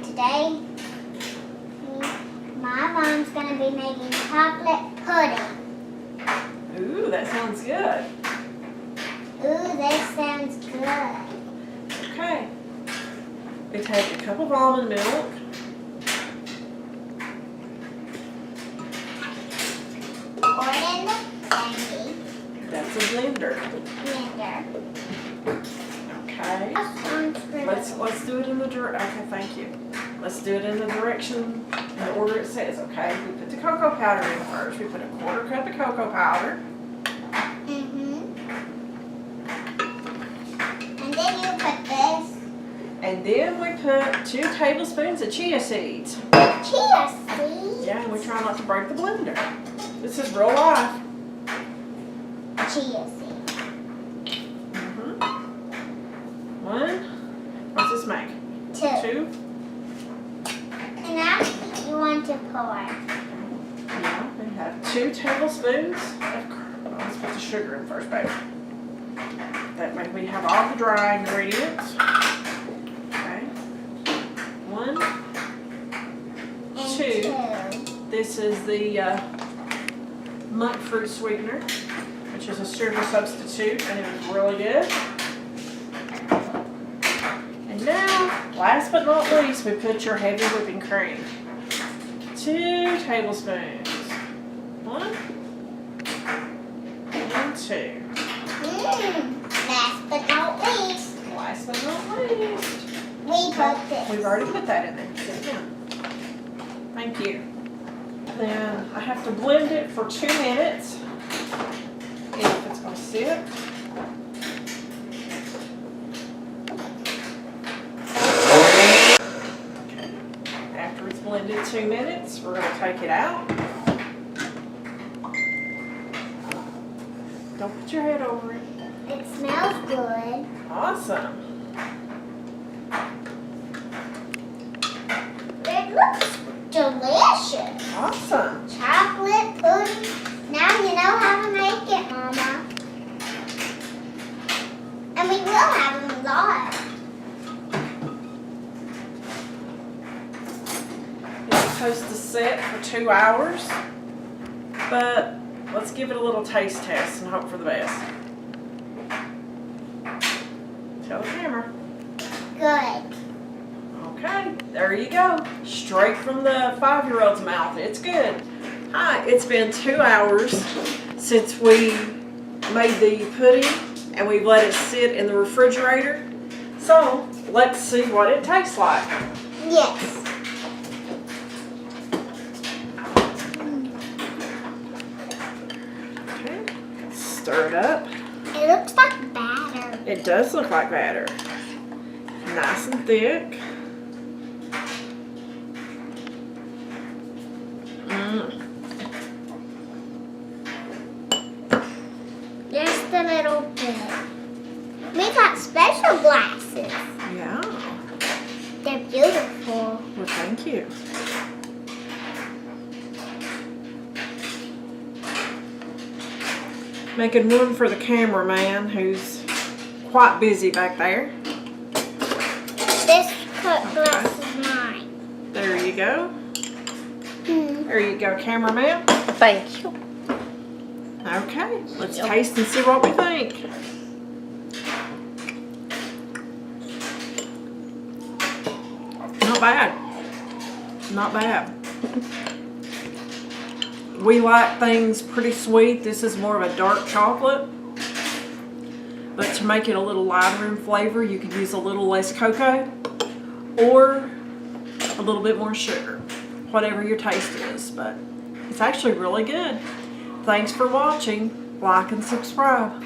And today, my mom's going to be making chocolate pudding. Ooh, that sounds good. Ooh, this sounds good. Okay. We take a cup of almond milk. Pour it in the blender. That's a blender. Okay. Let's do it in the okay, thank you. Let's do it in the direction, in the order it says, okay? We put the cocoa powder in first. We put a 1/4 cup of cocoa powder. And then you put this. And then we put 2 tablespoons of chia seeds. Chia seeds? Yeah, and we try not to break the blender. This is real life. Chia seeds. 1. What's this make? 2. And now you want to pour. Yeah, we have 2 tablespoons of let's put the sugar in first, baby. That way we have all the dry ingredients. Okay. 1, 2. This is the monkfruit sweetener, which is a sugar substitute, and it is really good. And now, last but not least, we put your heavy whipping cream. 2 tablespoons. 1 and 2. Last but not least. Last but not least. We put this. We've already put that in there. Sit down. Thank you. Then I have to blend it for 2 minutes. If it's going to sit. Okay. After it's blended 2 minutes, we're going to take it out. Don't put your head over it. It smells good. Awesome. It looks delicious. Awesome. Chocolate pudding. Now you know how to make it, Mama. And we will have them a lot. It's supposed to sit for 2 hours, but let's give it a little taste test and hope for the best. Tell the camera. Good. Okay, there you go. Straight from the 5-year-old's mouth. It's good. Hi, it's been 2 hours since we made the pudding and we've let it sit in the refrigerator. So, let's see what it tastes like. Yes. Okay, stir it up. It looks like batter. It does look like batter. Nice and thick. Just a little bit. We got special glasses. Yeah. They're beautiful. Well, thank you. Making room for the cameraman who's quite busy back there. This glass is mine. There you go. There you go, cameraman. Thank you. Okay, let's taste and see what we think. Not bad. Not bad. We like things pretty sweet. This is more of a dark chocolate. But to make it a little lighter in flavor, you could use a little less cocoa or a little bit more sugar. Whatever your taste is. But it's actually really good. Thanks for watching. Like and subscribe.